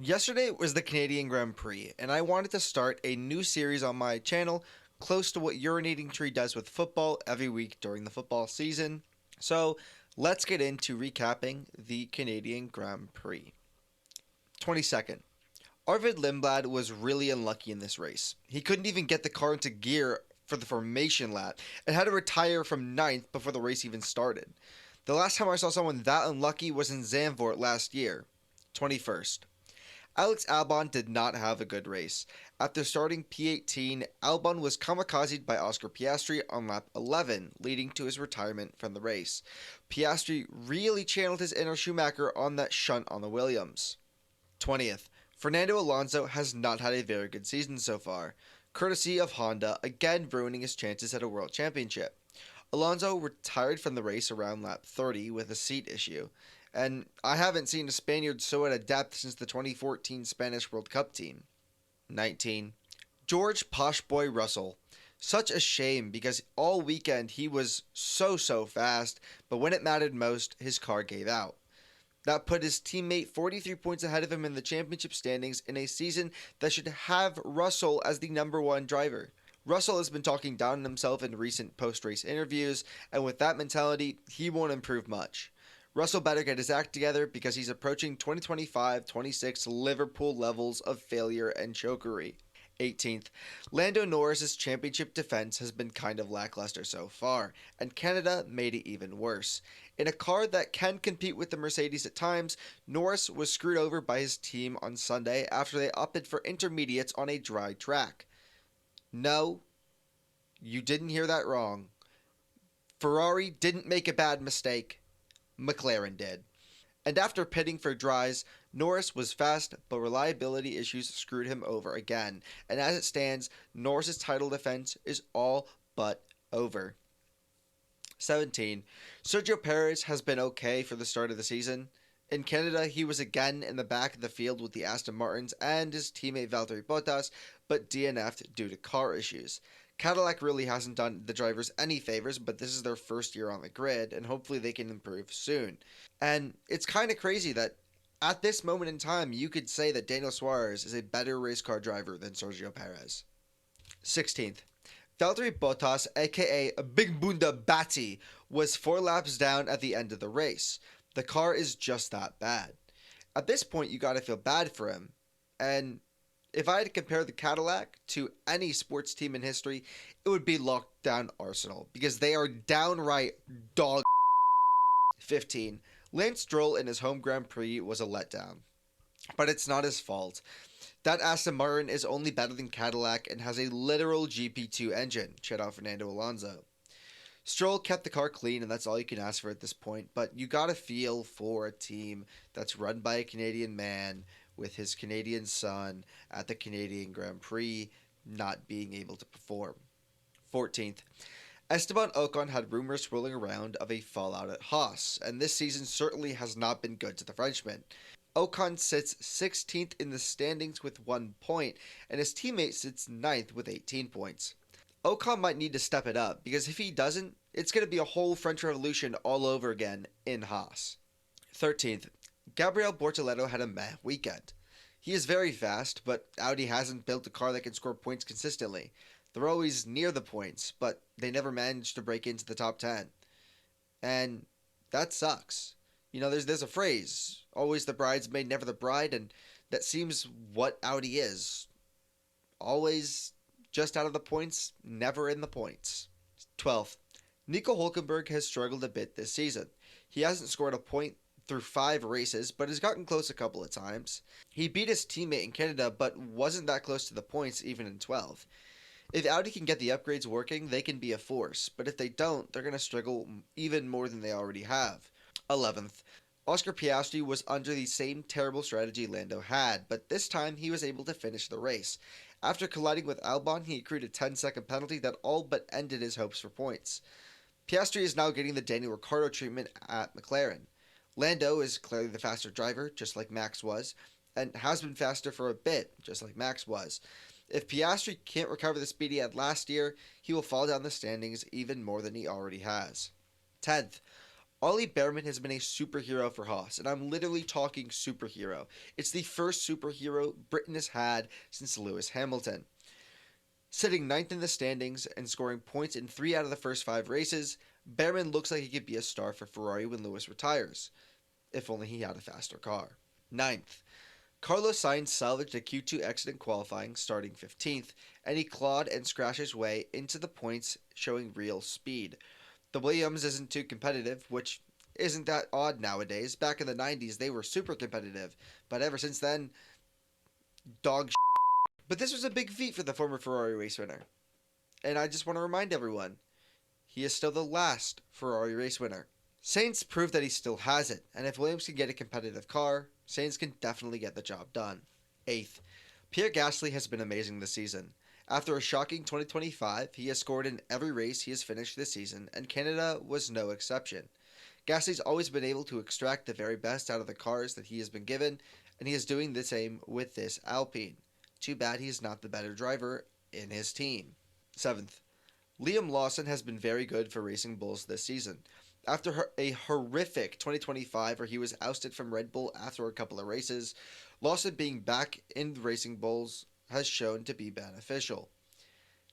Yesterday was the Canadian Grand Prix, and I wanted to start a new series on my channel close to what Urinating Tree does with football every week during the football season. So let's get into recapping the Canadian Grand Prix. 22nd. Arvid Lindblad was really unlucky in this race. He couldn't even get the car into gear for the formation lap and had to retire from ninth before the race even started. The last time I saw someone that unlucky was in Zandvoort last year. 21st. Alex Albon did not have a good race. After starting P18, Albon was kamikazed by Oscar Piastri on lap 11, leading to his retirement from the race. Piastri really channeled his inner Schumacher on that shunt on the Williams. 20th. Fernando Alonso has not had a very good season so far, courtesy of Honda again ruining his chances at a world championship. Alonso retired from the race around lap 30 with a seat issue, and I haven't seen a Spaniard so out of depth since the 2014 Spanish World Cup team. 19. George Poshboy Russell. Such a shame because all weekend he was so fast, but when it mattered most, his car gave out. That put his teammate 43 points ahead of him in the championship standings in a season that should have Russell as the number one driver. Russell has been talking down on himself in recent post-race interviews, and with that mentality, he won't improve much. Russell better get his act together because he's approaching 2025-26 Liverpool levels of failure and chokery. 18th. Lando Norris's championship defense has been kind of lackluster so far, and Canada made it even worse. In a car that can compete with the Mercedes at times, Norris was screwed over by his team on Sunday after they opted for intermediates on a dry track. No, you didn't hear that wrong. Ferrari didn't make a bad mistake. McLaren did. And after pitting for dries, Norris was fast, but reliability issues screwed him over again. And as it stands, Norris's title defense is all but over. 17. Sergio Perez has been okay for the start of the season. In Canada, he was again in the back of the field with the Aston Martins and his teammate Valtteri Bottas, but DNF'd due to car issues. Cadillac really hasn't done the drivers any favors, but this is their first year on the grid, and hopefully they can improve soon. And it's kind of crazy that at this moment in time, you could say that Daniel Suarez is a better race car driver than Sergio Perez. 16th. Valtteri Bottas, aka Big Bunda Batty, was 4 laps down at the end of the race. The car is just that bad. At this point, you gotta feel bad for him. And if I had to compare the Cadillac to any sports team in history, it would be Lockdown Arsenal, because they are downright dog. 15. Lance Stroll in his home Grand Prix was a letdown. But it's not his fault. That Aston Martin is only better than Cadillac and has a literal GP2 engine, shout out Fernando Alonso. Stroll kept the car clean, and that's all you can ask for at this point, but you gotta feel for a team that's run by a Canadian man with his Canadian son at the Canadian Grand Prix not being able to perform. 14th. Esteban Ocon had rumors swirling around of a fallout at Haas, and this season certainly has not been good to the Frenchman. Ocon sits 16th in the standings with 1 point, and his teammate sits 9th with 18 points. Ocon might need to step it up, because if he doesn't, it's going to be a whole French Revolution all over again in Haas. 13th. Gabriel Bortoleto had a meh weekend. He is very fast, but Audi hasn't built a car that can score points consistently. They're always near the points, but they never manage to break into the top 10. And that sucks. You know, there's a phrase, always the bridesmaid, never the bride, and that seems what Audi is. Always just out of the points, never in the points. 12th. Nico Hülkenberg has struggled a bit this season. He hasn't scored a point through 5 races, but has gotten close a couple of times. He beat his teammate in Canada, but wasn't that close to the points even in 12th. If Audi can get the upgrades working, they can be a force, but if they don't, they're going to struggle even more than they already have. 11th. Oscar Piastri was under the same terrible strategy Lando had, but this time he was able to finish the race. After colliding with Albon, he accrued a 10-second penalty that all but ended his hopes for points. Piastri is now getting the Daniel Ricciardo treatment at McLaren. Lando is clearly the faster driver, just like Max was, and has been faster for a bit, just like Max was. If Piastri can't recover the speed he had last year, he will fall down the standings even more than he already has. 10th. Ollie Behrman has been a superhero for Haas, and I'm literally talking superhero. It's the first superhero Britain has had since Lewis Hamilton. Sitting ninth in the standings and scoring points in 3 out of the first 5 races, Behrman looks like he could be a star for Ferrari when Lewis retires. If only he had a faster car. Ninth, Carlos Sainz salvaged a Q2 exit in qualifying, starting 15th, and he clawed and scratched his way into the points, showing real speed. The Williams isn't too competitive, which isn't that odd nowadays. Back in the 90s, they were super competitive, but ever since then, dog shit. But this was a big feat for the former Ferrari race winner. And I just want to remind everyone, he is still the last Ferrari race winner. Sainz proved that he still has it, and if Williams can get a competitive car, Sainz can definitely get the job done. 8th, Pierre Gasly has been amazing this season. After a shocking 2025, he has scored in every race he has finished this season, and Canada was no exception. Gasly's always been able to extract the very best out of the cars that he has been given, and he is doing the same with this Alpine. Too bad he is not the better driver in his team. 7th, Liam Lawson has been very good for Racing Bulls this season. After a horrific 2025 where he was ousted from Red Bull after a couple of races, Lawson being back in the Racing Bulls has shown to be beneficial.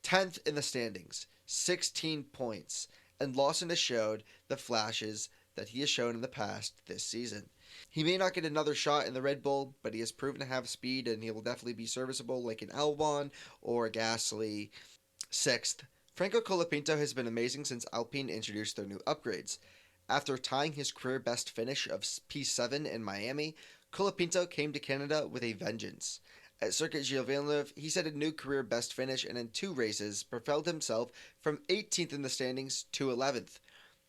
10th in the standings, 16 points, and Lawson has showed the flashes that he has shown in the past this season. He may not get another shot in the Red Bull, but he has proven to have speed and he will definitely be serviceable like an Albon or a Gasly. 6th, Franco Colapinto has been amazing since Alpine introduced their new upgrades. After tying his career best finish of P7 in Miami, Colapinto came to Canada with a vengeance. At Circuit Gilles Villeneuve, he set a new career best finish and in 2 races propelled himself from 18th in the standings to 11th.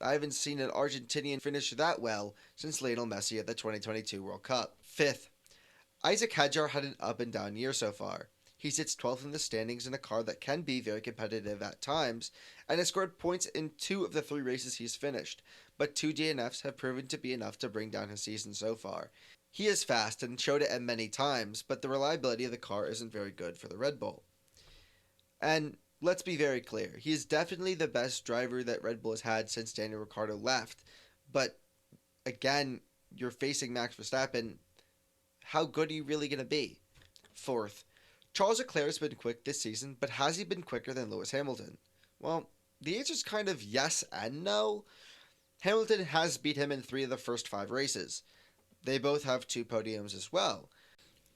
I haven't seen an Argentinian finish that well since Lionel Messi at the 2022 World Cup. 5th, Isaac Hadjar had an up and down year so far. He sits 12th in the standings in a car that can be very competitive at times, and has scored points in 2 of the 3 races he's finished, but 2 DNFs have proven to be enough to bring down his season so far. He is fast and showed it at many times, but the reliability of the car isn't very good for the Red Bull. And let's be very clear, he is definitely the best driver that Red Bull has had since Daniel Ricciardo left, but again, you're facing Max Verstappen. How good are you really going to be? 4th, Charles Leclerc has been quick this season, but has he been quicker than Lewis Hamilton? Well, the answer is kind of yes and no. Hamilton has beat him in 3 of the first 5 races. They both have 2 podiums as well.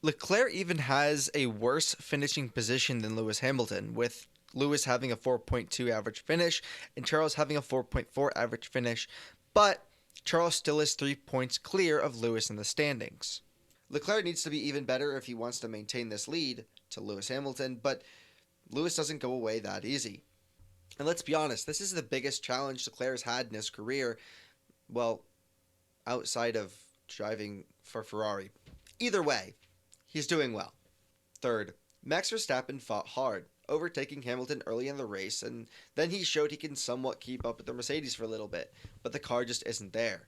Leclerc even has a worse finishing position than Lewis Hamilton, with Lewis having a 4.2 average finish and Charles having a 4.4 average finish, but Charles still is 3 points clear of Lewis in the standings. Leclerc needs to be even better if he wants to maintain this lead to Lewis Hamilton, but Lewis doesn't go away that easy. And let's be honest, this is the biggest challenge Leclerc has had in his career, well, outside of driving for Ferrari. Either way, he's doing well. 3rd, Max Verstappen fought hard, overtaking Hamilton early in the race, and then he showed he can somewhat keep up with the Mercedes for a little bit, but the car just isn't there.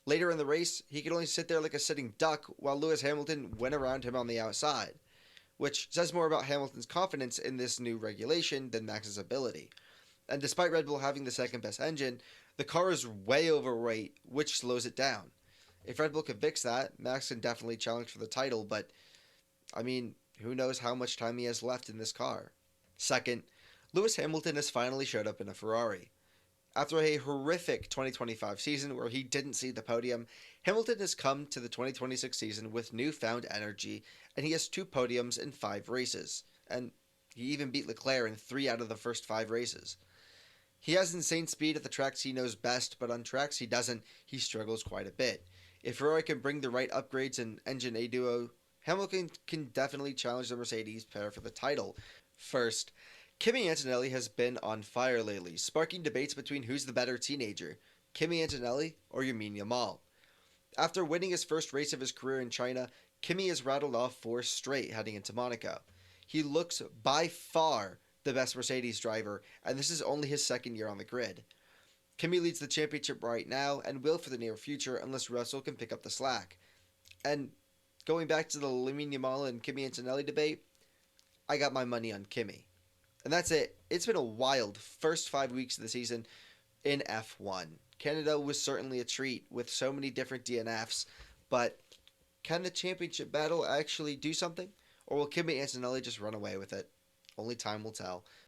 Later in the race, he could only sit there like a sitting duck while Lewis Hamilton went around him on the outside, which says more about Hamilton's confidence in this new regulation than Max's ability. And despite Red Bull having the second best engine, the car is way overweight, which slows it down. If Red Bull could fix that, Max can definitely challenge for the title, but, I mean, who knows how much time he has left in this car. 2nd, Lewis Hamilton has finally showed up in a Ferrari. After a horrific 2025 season where he didn't see the podium, Hamilton has come to the 2026 season with newfound energy, and he has 2 podiums in 5 races, and he even beat Leclerc in 3 out of the first 5 races. He has insane speed at the tracks he knows best, but on tracks he doesn't, he struggles quite a bit. If Ferrari can bring the right upgrades and engine A duo, Hamilton can definitely challenge the Mercedes pair for the title. First, Kimi Antonelli has been on fire lately, sparking debates between who's the better teenager, Kimi Antonelli or Yamin Yamal. After winning his first race of his career in China, Kimi has rattled off 4 straight heading into Monaco. He looks by far the best Mercedes driver, and this is only his 2nd year on the grid. Kimi leads the championship right now and will for the near future unless Russell can pick up the slack. And going back to the Yamin Yamal and Kimi Antonelli debate, I got my money on Kimi. And that's it. It's been a wild first 5 weeks of the season in F1. Canada was certainly a treat with so many different DNFs, but can the championship battle actually do something? Or will Kimi Antonelli just run away with it? Only time will tell.